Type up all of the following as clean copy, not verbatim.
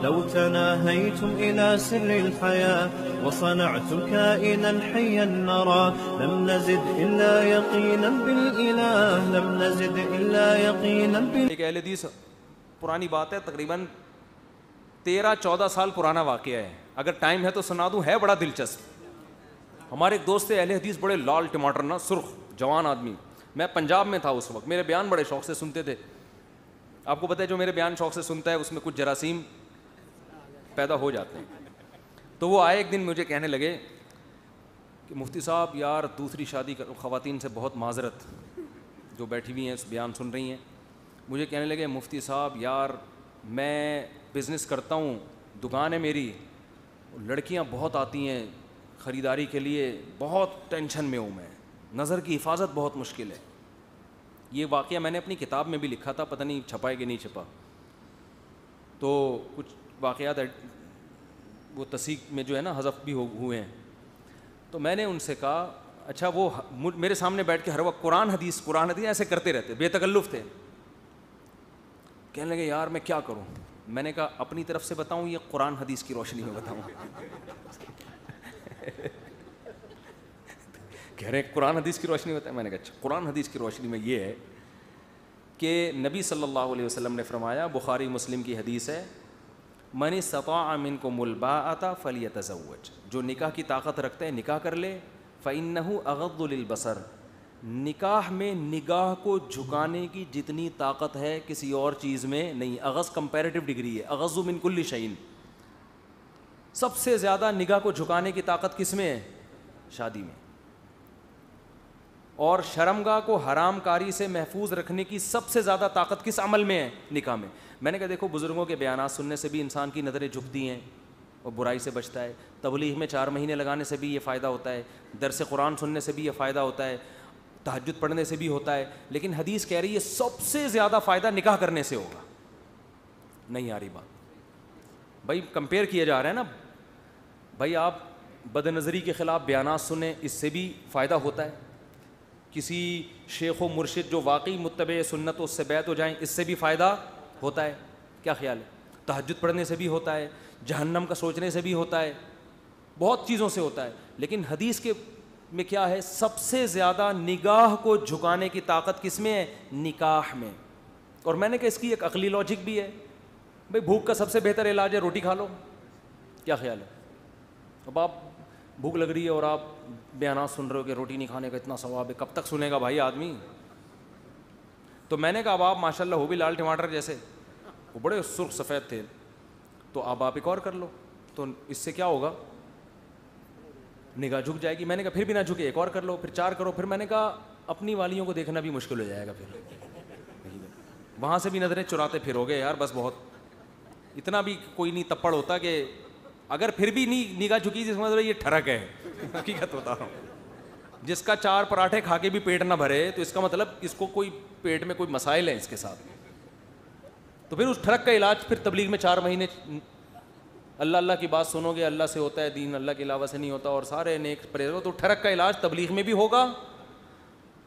لو تناهيتم إلى سر الحياة وصنعتم كائنا حيا نرى لم نزد إلا يقينا بالإله لم نزد إلا يقينا بالإله. ایک اہل حدیث پرانی بات ہے، تقریباً 13-14 سال پرانا واقعہ ہے، اگر ٹائم ہے تو سنا دوں، ہے بڑا دلچسپ. ہمارے ایک دوست تھے اہل حدیث، بڑے لال ٹماٹر نا، سرخ جوان آدمی. میں پنجاب میں تھا اس وقت، میرے بیان بڑے شوق سے سنتے تھے. آپ کو پتہ ہے جو میرے بیان شوق سے سنتا ہے اس میں کچھ جراثیم پیدا ہو جاتے ہیں. تو وہ آئے ایک دن مجھے کہنے لگے کہ مفتی صاحب یار دوسری شادی خواتین سے بہت معذرت جو بیٹھی ہوئی ہیں بیان سن رہی ہیں، مجھے کہنے لگے مفتی صاحب یار میں بزنس کرتا ہوں، دکان ہے میری، لڑکیاں بہت آتی ہیں خریداری کے لیے، بہت ٹینشن میں ہوں میں، نظر کی حفاظت بہت مشکل ہے. یہ واقعہ میں نے اپنی کتاب میں بھی لکھا تھا، پتہ نہیں چھپا ہے کہ نہیں چھپا. تو کچھ واقعات وہ تصحیح میں جو ہے نا حذف بھی ہوئے ہیں. تو میں نے ان سے کہا اچھا، وہ میرے سامنے بیٹھ کے ہر وقت قرآن حدیث ایسے کرتے رہتے، بے تکلف تھے. کہنے لگے یار میں کیا کروں. میں نے کہا اپنی طرف سے بتاؤں یہ قرآن حدیث کی روشنی میں بتاؤں. کہہ رہے قرآن حدیث کی روشنی میں بتائیں. میں نے کہا اچھا قرآن حدیث کی روشنی میں یہ ہے کہ نبی صلی اللہ علیہ وسلم نے فرمایا، بخاری مسلم کی حدیث ہے، من استطاع منکم الباءۃ فلیتزوج، جو نکاح کی طاقت رکھتا ہے نکاح کر لے. فإنہ اغض للبصر، نکاح میں نگاہ کو جھکانے کی جتنی طاقت ہے کسی اور چیز میں نہیں. اغض کمپیریٹیو ڈگری ہے، اغض من کل شیء. سب سے زیادہ نگاہ کو جھکانے کی طاقت کس میں ہے؟ شادی میں. اور شرمگاہ کو حرام کاری سے محفوظ رکھنے کی سب سے زیادہ طاقت کس عمل میں ہے؟ نکاح میں. میں نے کہا دیکھو بزرگوں کے بیانات سننے سے بھی انسان کی نظریں جھکتی ہیں اور برائی سے بچتا ہے. تبلیغ میں 4 مہینے لگانے سے بھی یہ فائدہ ہوتا ہے، درس قرآن سننے سے بھی یہ فائدہ ہوتا ہے، تہجد پڑھنے سے بھی ہوتا ہے. لیکن حدیث کہہ رہی ہے سب سے زیادہ فائدہ نکاح کرنے سے ہوگا. نہیں آ رہی بات بھائی، کمپیئر کیا جا رہا ہے نا بھائی. آپ بد نظری کے خلاف بیانات سنیں، اس سے بھی فائدہ ہوتا ہے. کسی شیخ و مرشد جو واقعی متبع سنت اس سے بیعت ہو جائیں، اس سے بھی فائدہ ہوتا ہے. کیا خیال ہے؟ تہجد پڑھنے سے بھی ہوتا ہے، جہنم کا سوچنے سے بھی ہوتا ہے، بہت چیزوں سے ہوتا ہے. لیکن حدیث کے میں کیا ہے؟ سب سے زیادہ نگاہ کو جھکانے کی طاقت کس میں ہے؟ نکاح میں. اور میں نے کہا اس کی ایک عقلی لاجک بھی ہے بھائی، بھوک کا سب سے بہتر علاج ہے روٹی کھا لو. کیا خیال ہے؟ اب آپ بھوک لگ رہی ہے اور آپ بیانات سن رہے ہو کہ روٹی نہیں کھانے کا اتنا ثواب ہے، کب تک سنے گا بھائی آدمی؟ تو میں نے کہا اب آپ ماشاء اللہ ہو بھی لال ٹماٹر جیسے، وہ بڑے سرخ سفید تھے، تو اب آپ ایک اور کر لو. تو اس سے کیا ہوگا؟ نگاہ جھک جائے گی. میں نے کہا پھر بھی نہ جھکے، ایک اور کر لو، پھر 4 کرو. پھر میں نے کہا اپنی والیوں کو دیکھنا بھی مشکل ہو جائے گا، پھر وہاں سے بھی نظریں چراتے پھرو گے یار. بس بہت اتنا بھی کوئی نہیں تپڑ ہوتا کہ اگر پھر بھی نہیں نگاہ جھکی جس مطلب یہ ٹھڑک ہے. حقیقت بتا رہا ہوں، جس کا 4 پراٹھے کھا کے بھی پیٹ نہ بھرے تو اس کا مطلب اس کو کوئی پیٹ میں کوئی مسائل ہیں اس کے ساتھ. تو پھر اس ٹھڑک کا علاج پھر تبلیغ میں 4 مہینے اللہ اللہ کی بات سنو گے، اللہ سے ہوتا ہے دین، اللہ کے علاوہ سے نہیں ہوتا، اور سارے نیک پرہیز. تو ٹھڑک کا علاج تبلیغ میں بھی ہوگا،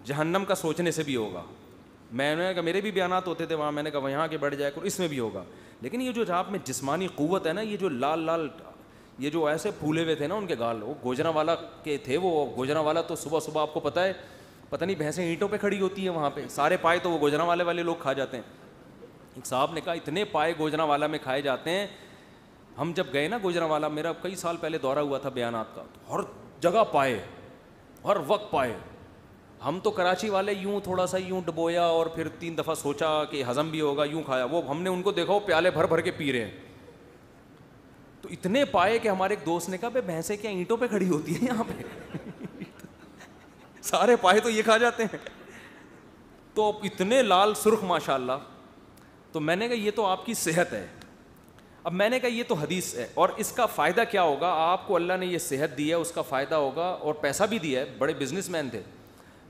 جہنم کا سوچنے سے بھی ہوگا. میں نے کہا میرے بھی بیانات ہوتے تھے وہاں، میں نے کہا وہاں کے بڑھ جائے کرو، اس میں بھی ہوگا. لیکن یہ جو آپ میں جسمانی قوت ہے نا، یہ جو لال لال یہ جو ایسے پھولے ہوئے تھے نا ان کے گال، وہ گوجرا والا کے تھے. وہ گوجرا والا تو صبح صبح آپ کو پتہ ہے، پتہ نہیں بھینسیں اینٹوں پہ کھڑی ہوتی ہیں وہاں پہ، سارے پائے تو وہ گوجرا والے لوگ کھا جاتے ہیں. ایک صاحب نے کہا اتنے پائے گوجرا والا میں کھائے جاتے ہیں. ہم جب گئے نا گوجرا والا، میرا کئی سال پہلے دورہ ہوا تھا بیانات کا، تو ہر جگہ پائے، ہر وقت پائے. ہم تو کراچی والے یوں تھوڑا سا یوں ڈبویا اور پھر 3 دفعہ سوچا کہ ہضم بھی ہوگا، یوں کھایا. وہ ہم نے ان کو دیکھا وہ پیالے بھر بھر کے پی رہے ہیں. تو اتنے پائے کہ ہمارے ایک دوست نے کہا بھائی بھینسیں کیا اینٹوں پہ کھڑی ہوتی ہیں یہاں پہ؟ سارے پائے تو یہ کھا جاتے ہیں. تو اتنے لال سرخ ماشاء اللہ. تو میں نے کہا یہ تو آپ کی صحت ہے. اب میں نے کہا یہ تو حدیث ہے، اور اس کا فائدہ کیا ہوگا؟ آپ کو اللہ نے یہ صحت دی ہے، اس کا فائدہ ہوگا، اور پیسہ بھی دیا ہے، بڑے بزنس مین تھے.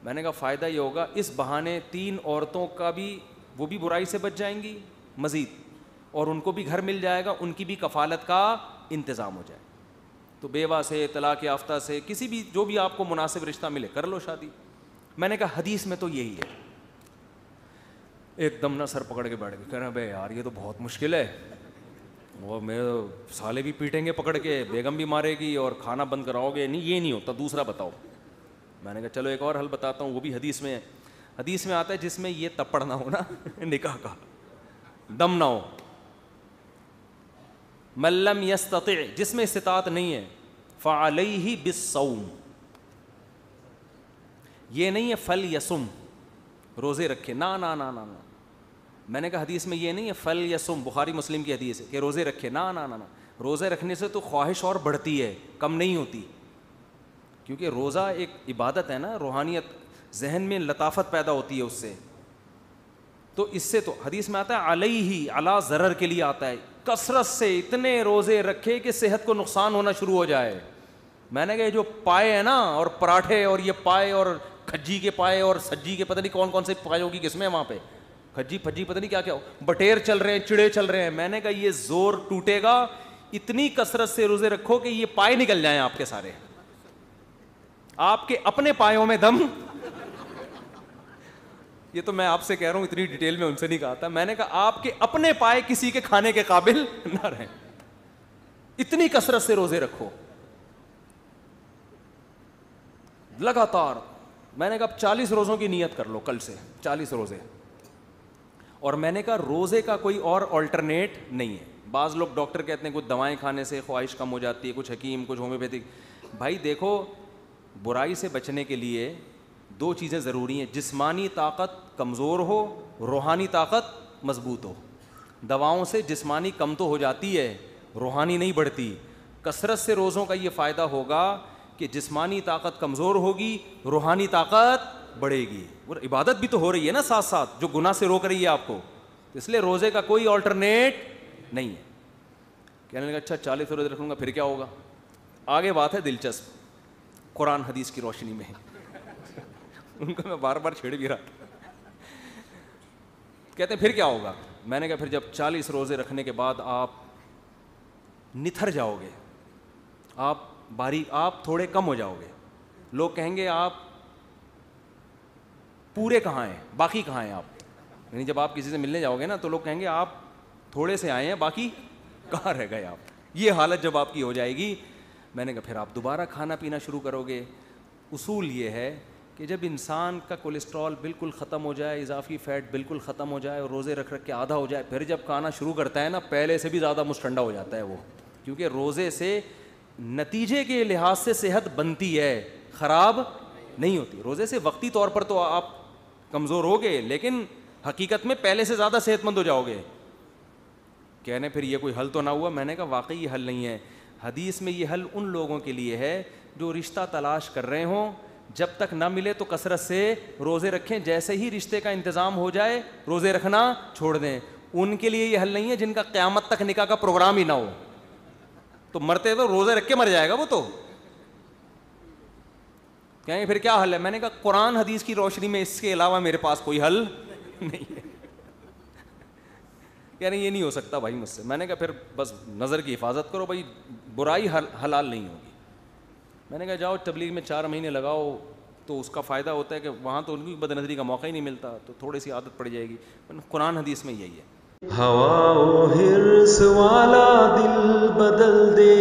میں نے کہا فائدہ یہ ہوگا اس بہانے 3 عورتوں کا بھی، وہ بھی برائی سے بچ جائیں گی مزید، اور ان کو بھی گھر مل جائے گا، ان کی بھی کفالت کا انتظام ہو جائے. تو بیوہ سے، طلاق یافتہ سے، کسی بھی جو بھی آپ کو مناسب رشتہ ملے کر لو شادی. میں نے کہا حدیث میں تو یہی ہے. ایک دم نہ سر پکڑ کے بیٹھ گئے، کہہ رہے ہیں بھائی یار یہ تو بہت مشکل ہے. وہ میرے سالے بھی پیٹیں گے پکڑ کے, بیگم بھی مارے گی اور کھانا بند کراؤ گے. نہیں یہ نہیں ہوتا, دوسرا بتاؤ. میں نے کہا چلو ایک اور حل بتاتا ہوں, وہ بھی حدیث میں ہے. حدیث میں آتا ہے جس میں یہ تپڑ نہ ہو نا نکاح کا, دم نہ ہو. من لم یستطع, جس میں استطاعت نہیں ہے, فعلیہ بالصوم. یہ نہیں ہے فل یسم, روزے رکھے, نہ نہ نہ نہ. میں نے کہا حدیث میں یہ نہیں ہے فل یسم, بخاری مسلم کی حدیث ہے کہ روزے رکھے, نہ نہ نہ. روزے رکھنے سے تو خواہش اور بڑھتی ہے, کم نہیں ہوتی, کیونکہ روزہ ایک عبادت ہے نا, روحانیت, ذہن میں لطافت پیدا ہوتی ہے اس سے. تو اس سے تو حدیث میں آتا ہے علیہ, علی ضرر کے لیے آتا ہے, کثرت سے اتنے روزے رکھے کہ صحت کو نقصان ہونا شروع ہو جائے. میں نے کہا جو پائے ہیں نا, اور پراٹھے, اور یہ پائے, اور کھجی کے پائے, اور سجی کے پتہ نہیں کون کون سے پائے ہوگی کس میں وہاں پہ, کھجی پھجی پتہ نہیں کیا کیا, بٹیر چل رہے ہیں, چڑے چل رہے ہیں. میں نے کہا یہ زور ٹوٹے گا, اتنی کثرت سے روزے رکھو کہ یہ پائے نکل جائیں آپ کے سارے, آپ کے اپنے پایوں میں دم. یہ تو میں آپ سے کہہ رہا ہوں, اتنی ڈیٹیل میں ان سے نہیں کہا تھا. میں نے کہا آپ کے اپنے پائے کسی کے کھانے کے قابل نہ رہیں, اتنی کثرت سے روزے رکھو لگاتار. میں نے کہا 40 روزوں کی نیت کر لو, کل سے 40 روزے. اور میں نے کہا روزے کا کوئی اور آلٹرنیٹ نہیں ہے. بعض لوگ ڈاکٹر کہتے ہیں کچھ دوائیں کھانے سے خواہش کم ہو جاتی ہے, کچھ حکیم, کچھ ہومیوپیتھک. بھائی دیکھو, برائی سے بچنے کے لیے 2 چیزیں ضروری ہیں, جسمانی طاقت کمزور ہو, روحانی طاقت مضبوط ہو. دواؤں سے جسمانی کم تو ہو جاتی ہے, روحانی نہیں بڑھتی. کثرت سے روزوں کا یہ فائدہ ہوگا کہ جسمانی طاقت کمزور ہوگی, روحانی طاقت بڑھے گی, اور عبادت بھی تو ہو رہی ہے نا ساتھ ساتھ, جو گناہ سے روک رہی ہے آپ کو. اس لیے روزے کا کوئی آلٹرنیٹ نہیں ہے. کہنے لگا اچھا 40 روزے رکھوں گا پھر کیا ہوگا. آگے بات ہے دلچسپ, قرآن حدیث کی روشنی میں. ان کو میں بار بار چھیڑ بھی رہا. کہتے ہیں پھر کیا ہوگا. میں نے کہا پھر جب 40 روزے رکھنے کے بعد آپ نتھر جاؤ گے, آپ باریک, آپ تھوڑے کم ہو جاؤ گے. لوگ کہیں گے آپ پورے کہاں ہیں, باقی کہاں ہیں آپ. یعنی جب آپ کسی سے ملنے جاؤ گے نا تو لوگ کہیں گے آپ تھوڑے سے آئے ہیں, باقی کہاں رہ گئے آپ. یہ حالت جب آپ کی ہو جائے گی, میں نے کہا پھر آپ دوبارہ کھانا پینا شروع کرو گے. اصول یہ ہے کہ جب انسان کا کولیسٹرول بالکل ختم ہو جائے, اضافی فیٹ بالکل ختم ہو جائے, اور روزے رکھ کے آدھا ہو جائے, پھر جب کھانا شروع کرتا ہے نا, پہلے سے بھی زیادہ مستھنڈا ہو جاتا ہے وہ. کیونکہ روزے سے نتیجے کے لحاظ سے صحت بنتی ہے, خراب نہیں ہوتی. روزے سے وقتی طور پر تو آپ کمزور ہوگے, لیکن حقیقت میں پہلے سے زیادہ صحت مند ہو جاؤ گے. کہنے پھر یہ کوئی حل تو نہ ہوا. میں نے کہا واقعی یہ حل نہیں ہے. حدیث میں یہ حل ان لوگوں کے لیے ہے جو رشتہ تلاش کر رہے ہوں, جب تک نہ ملے تو کثرت سے روزے رکھیں, جیسے ہی رشتے کا انتظام ہو جائے روزے رکھنا چھوڑ دیں. ان کے لیے یہ حل نہیں ہے جن کا قیامت تک نکاح کا پروگرام ہی نہ ہو, تو مرتے تو روزے رکھ کے مر جائے گا وہ تو. کہیں پھر کیا حل ہے. میں نے کہا قرآن حدیث کی روشنی میں اس کے علاوہ میرے پاس کوئی حل نہیں ہے. یعنی یہ نہیں ہو سکتا بھائی مجھ سے. میں نے کہا پھر بس نظر کی حفاظت کرو بھائی, برائی حلال نہیں ہوگی. میں نے کہا جاؤ تبلیغ میں 4 مہینے لگاؤ, تو اس کا فائدہ ہوتا ہے کہ وہاں تو ان کی بد نظری کا موقع ہی نہیں ملتا, تو تھوڑی سی عادت پڑ جائے گی. قرآن حدیث میں یہی ہے. ہوا و حرص والا دل بدل دے,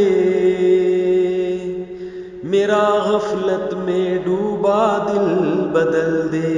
میرا غفلت میں ڈوبا دل بدل دے.